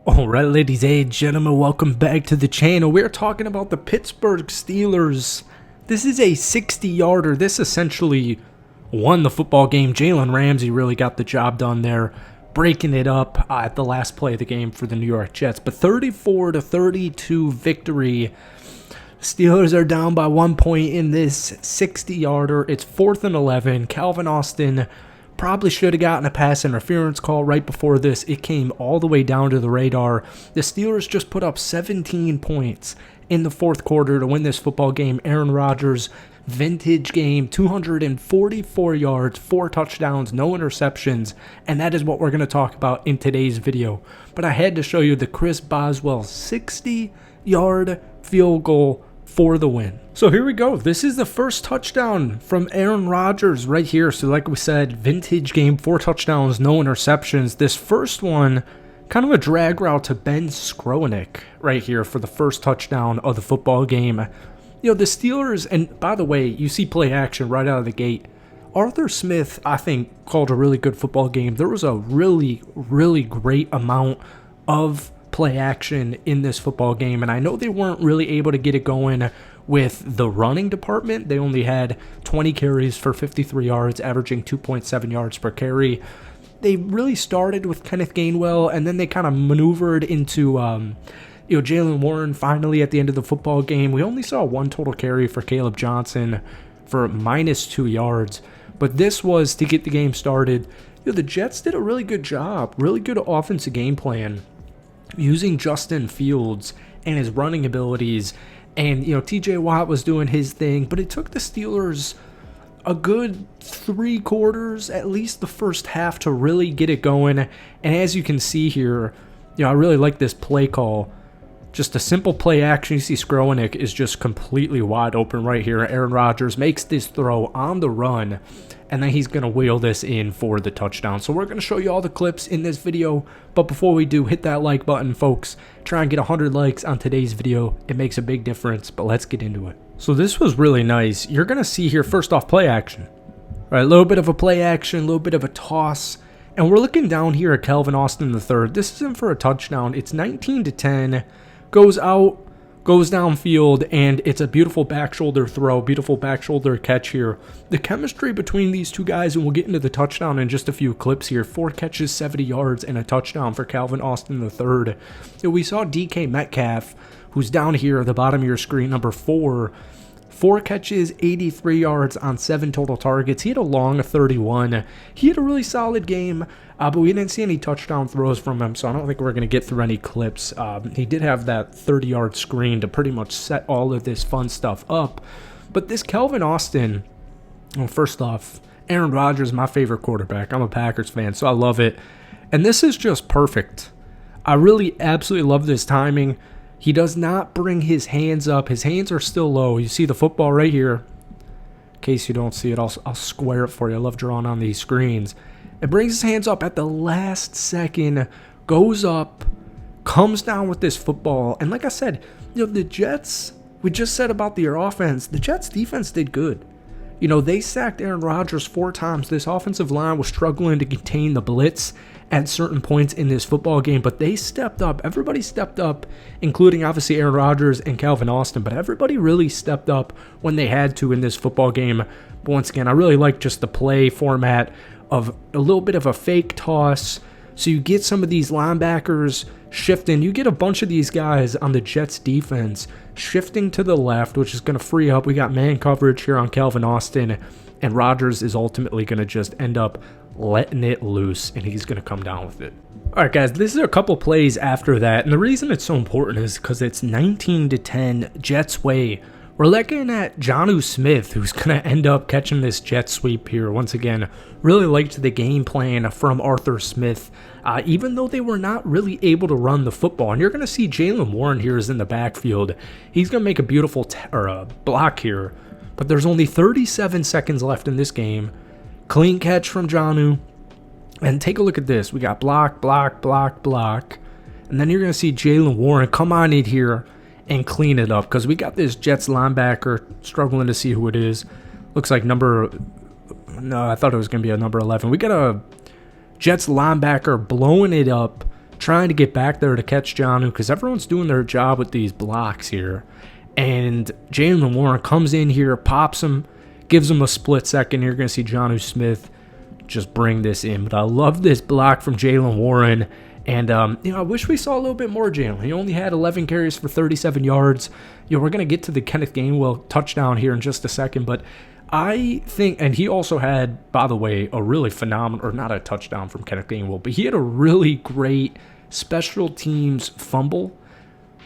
Alright, ladies and gentlemen, welcome back to the channel. We're talking about the Pittsburgh Steelers. This is a 60-yarder. This essentially won the football game. Jalen Ramsey really got the job done there, breaking it up at the last play of the game for the New York Jets. But 34-32 victory. Steelers are down by 1 point in this 60-yarder. It's 4th and 11. Calvin Austin probably should have gotten a pass interference call right before this. It came all the way down to the radar. The Steelers just put up 17 points in the fourth quarter to win this football game. Aaron Rodgers, vintage game, 244 yards, 4 touchdowns, no interceptions, and that is what we're going to talk about in today's video. But I had to show you the Chris Boswell 60-yard field goal for the win. So here we go. This is the first touchdown from Aaron Rodgers right here. So like we said, vintage game, 4 touchdowns, no interceptions. This first one, kind of a drag route to Ben Skronik right here for the first touchdown of the football game. You know, the Steelers, and by the way, you see play action right out of the gate. Arthur Smith, I think, called a really good football game. There was a really, really great amount of play action in this football game, and I know they weren't really able to get it going with the running department. They only had 20 carries for 53 yards, averaging 2.7 yards per carry. They really started with Kenneth Gainwell, and then they kind of maneuvered into Jalen Warren finally at the end of the football game. We only saw 1 total carry for Caleb Johnson for -2 yards, but this was to get the game started. The Jets did a really good job, really good offensive game plan, using Justin Fields and his running abilities. And, TJ Watt was doing his thing, but it took the Steelers a good 3 quarters, at least the first half, to really get it going. And as you can see here, I really like this play call. Just a simple play action. You see Skronik is just completely wide open right here. Aaron Rodgers makes this throw on the run, and then he's going to wheel this in for the touchdown. So we're going to show you all the clips in this video. But before we do, hit that like button, folks. Try and get 100 likes on today's video. It makes a big difference, but let's get into it. So this was really nice. You're going to see here, first off, play action. All right, a little bit of a play action, a little bit of a toss. And we're looking down here at Calvin Austin III. This isn't for a touchdown. It's 19-10. Goes out, goes downfield, and it's a beautiful back shoulder throw, beautiful back shoulder catch here. The chemistry between these two guys, and we'll get into the touchdown in just a few clips here. 4 catches, 70 yards, and a touchdown for Calvin Austin III. We saw DK Metcalf, who's down here at the bottom of your screen, number 4. 4 catches, 83 yards on 7 total targets. He had a long 31. He had a really solid game, but we didn't see any touchdown throws from him, so I don't think we're going to get through any clips. He did have that 30-yard screen to pretty much set all of this fun stuff up. But this Calvin Austin, well, first off, Aaron Rodgers is my favorite quarterback. I'm a Packers fan, so I love it. And this is just perfect. I really absolutely love this timing. He does not bring his hands up. His hands are still low. You see the football right here. In case you don't see it, I'll square it for you. I love drawing on these screens. It brings his hands up at the last second, goes up, comes down with this football. And like I said, the Jets, we just said about their offense, the Jets defense did good. They sacked Aaron Rodgers 4 times. This offensive line was struggling to contain the blitz at certain points in this football game, but they stepped up. Everybody stepped up, including obviously Aaron Rodgers and Calvin Austin, but everybody really stepped up when they had to in this football game. But once again, I really like just the play format of a little bit of a fake toss. So you get some of these linebackers shifting. You get a bunch of these guys on the Jets defense shifting to the left, which is going to free up. We got man coverage here on Calvin Austin, and Rodgers is ultimately going to just end up letting it loose, and he's going to come down with it. All right, guys, this is a couple plays after that, and the reason it's so important is because it's 19-10 Jets way. We're looking at Jonnu Smith, who's going to end up catching this jet sweep here. Once again, really liked the game plan from Arthur Smith, even though they were not really able to run the football. And you're going to see Jalen Warren here is in the backfield. He's going to make a beautiful block here, but there's only 37 seconds left in this game. Clean catch from Jonnu. And take a look at this. We got block, block, block, block. And then you're going to see Jalen Warren come on in here and clean it up, because we got this Jets linebacker, struggling to see who it is. Looks like no, I thought it was going to be a number 11. We got a Jets linebacker blowing it up, trying to get back there to catch Jonnu because everyone's doing their job with these blocks here. And Jaylen Warren comes in here, pops him, gives him a split second. You're going to see Jonnu Smith just bring this in. But I love this block from Jaylen Warren. And, I wish we saw a little bit more Jaylen. He only had 11 carries for 37 yards. We're going to get to the Kenneth Gainwell touchdown here in just a second. But I think, and he also had, by the way, a really phenomenal, or not a touchdown from Kenneth Gainwell, but he had a really great special teams fumble.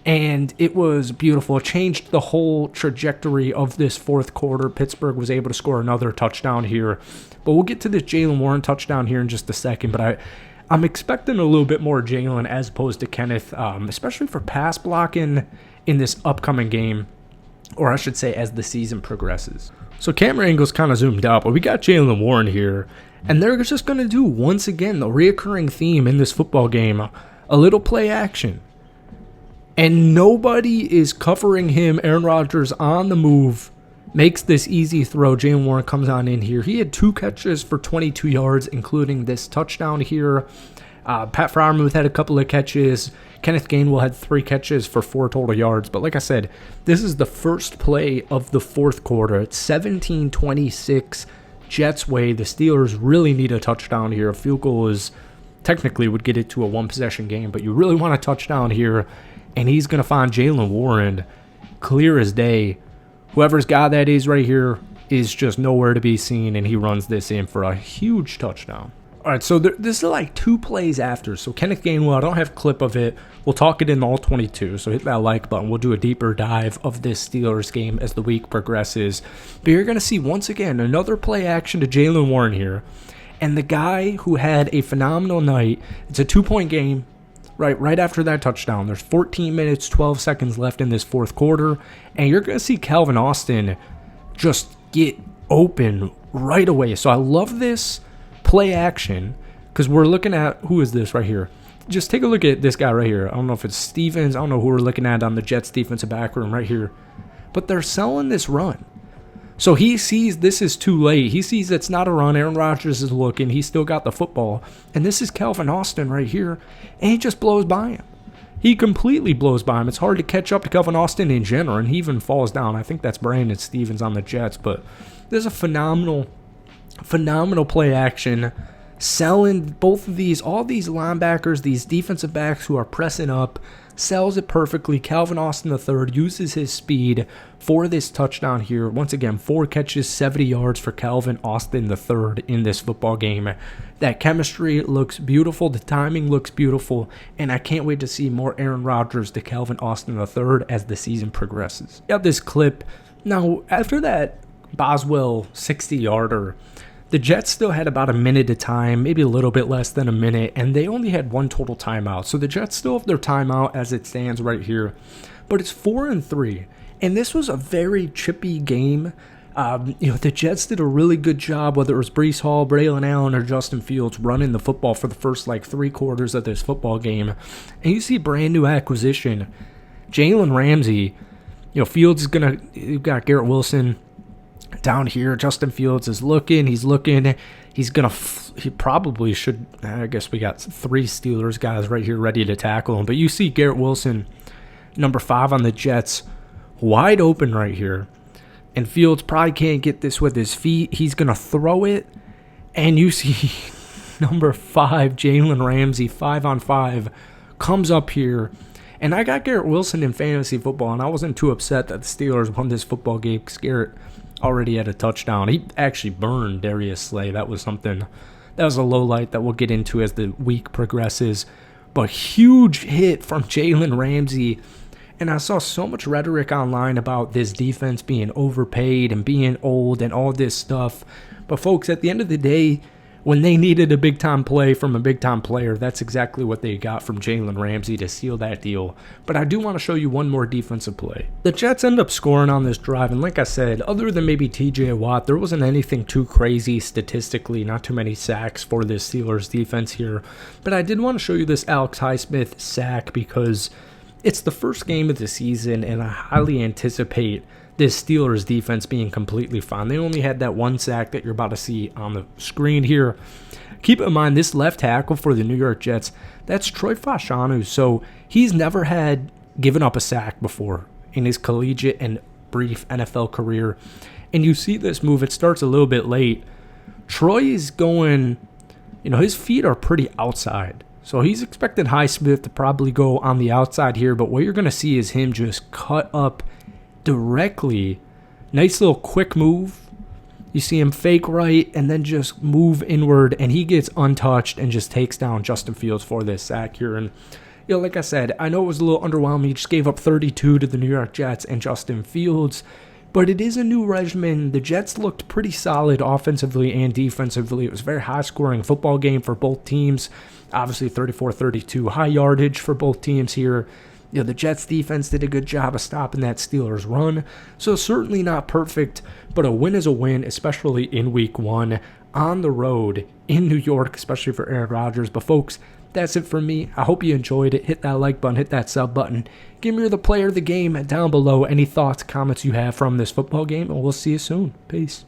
And it was beautiful. It changed the whole trajectory of this fourth quarter. Pittsburgh was able to score another touchdown here. But we'll get to this Jaylen Warren touchdown here in just a second. But I'm expecting a little bit more Jaylen as opposed to Kenneth, especially for pass blocking in this upcoming game, or I should say as the season progresses. So camera angle's kind of zoomed out, but we got Jaylen Warren here, and they're just going to do, once again, the reoccurring theme in this football game, a little play action. And nobody is covering him. Aaron Rodgers on the move, makes this easy throw. Jaylen Warren comes on in here. He had 2 catches for 22 yards, including this touchdown here. Pat Freiermuth had a couple of catches. Kenneth Gainwell had 3 catches for 4 total yards. But like I said, this is the first play of the fourth quarter. It's 17-26 Jets way. The Steelers really need a touchdown here. A field goal is technically would get it to a 1-possession game, but you really want a touchdown here. And he's going to find Jaylen Warren clear as day. Whoever's got that is right here is just nowhere to be seen, and he runs this in for a huge touchdown. All right, so this is like 2 plays after. So Kenneth Gainwell, I don't have a clip of it. We'll talk it in all 22, so hit that like button. We'll do a deeper dive of this Steelers game as the week progresses. But you're going to see, once again, another play action to Jaylen Warren here. And the guy who had a phenomenal night, it's a 2-point game. Right after that touchdown, there's 14 minutes, 12 seconds left in this fourth quarter, and you're going to see Calvin Austin just get open right away. So I love this play action because we're looking at, who is this right here? Just take a look at this guy right here. I don't know if it's Stevens. I don't know who we're looking at on the Jets defensive back room right here, but they're selling this run. So he sees this is too late. He sees it's not a run. Aaron Rodgers is looking. He's still got the football. And this is Calvin Austin right here. And he just blows by him. He completely blows by him. It's hard to catch up to Calvin Austin in general. And he even falls down. I think that's Brandon Stevens on the Jets. But there's a phenomenal play action. Selling both of these, all these linebackers, these defensive backs who are pressing up. Sells it perfectly. Calvin Austin III uses his speed for this touchdown here. Once again, 4 catches, 70 yards for Calvin Austin III in this football game. That chemistry looks beautiful. The timing looks beautiful. And I can't wait to see more Aaron Rodgers to Calvin Austin III as the season progresses. Got this clip. Now, after that Boswell 60-yarder, the Jets still had about a minute of time, maybe a little bit less than a minute, and they only had 1 total timeout. So the Jets still have their timeout as it stands right here. But it's 4-3, and this was a very chippy game. The Jets did a really good job, whether it was Breece Hall, Braylon Allen, or Justin Fields, running the football for the first 3 quarters of this football game. And you see brand new acquisition, Jalen Ramsey. Fields is you've got Garrett Wilson down here. Justin Fields is looking. He's he probably should. I guess we got 3 Steelers guys right here ready to tackle him. But you see Garrett Wilson, number 5 on the Jets, wide open right here. And Fields probably can't get this with his feet. He's going to throw it. And you see number 5, Jalen Ramsey, 5-on-5, comes up here. And I got Garrett Wilson in fantasy football, and I wasn't too upset that the Steelers won this football game because Garrett already had a touchdown. He actually burned Darius Slay. That was a low light that we'll get into as the week progresses. But huge hit from Jalen Ramsey. And I saw so much rhetoric online about this defense being overpaid and being old and all this stuff. But folks, at the end of the day, when they needed a big-time play from a big-time player, that's exactly what they got from Jalen Ramsey to seal that deal. But I do want to show you one more defensive play. The Jets end up scoring on this drive, and like I said, other than maybe TJ Watt, there wasn't anything too crazy statistically, not too many sacks for this Steelers defense here. But I did want to show you this Alex Highsmith sack because it's the first game of the season, and I highly anticipate this Steelers defense being completely fine. They only had that 1 sack that you're about to see on the screen here. Keep in mind, this left tackle for the New York Jets, that's Troy Fashanu. So he's never had given up a sack before in his collegiate and brief NFL career. And you see this move, it starts a little bit late. Troy is going, his feet are pretty outside. So he's expecting Highsmith to probably go on the outside here. But what you're going to see is him just cut up directly. Nice little quick move. You see him fake right and then just move inward, and he gets untouched and just takes down Justin Fields for this sack here. And, like I said, I know it was a little underwhelming. He just gave up 32 to the New York Jets and Justin Fields, but it is a new regimen. The Jets looked pretty solid offensively and defensively. It was a very high-scoring football game for both teams. Obviously, 34-32, high yardage for both teams here. The Jets defense did a good job of stopping that Steelers run. So certainly not perfect, but a win is a win, especially in week 1 on the road in New York, especially for Aaron Rodgers. But folks, that's it for me. I hope you enjoyed it. Hit that like button, hit that sub button. Give me the player of the game down below. Any thoughts, comments you have from this football game, and we'll see you soon. Peace.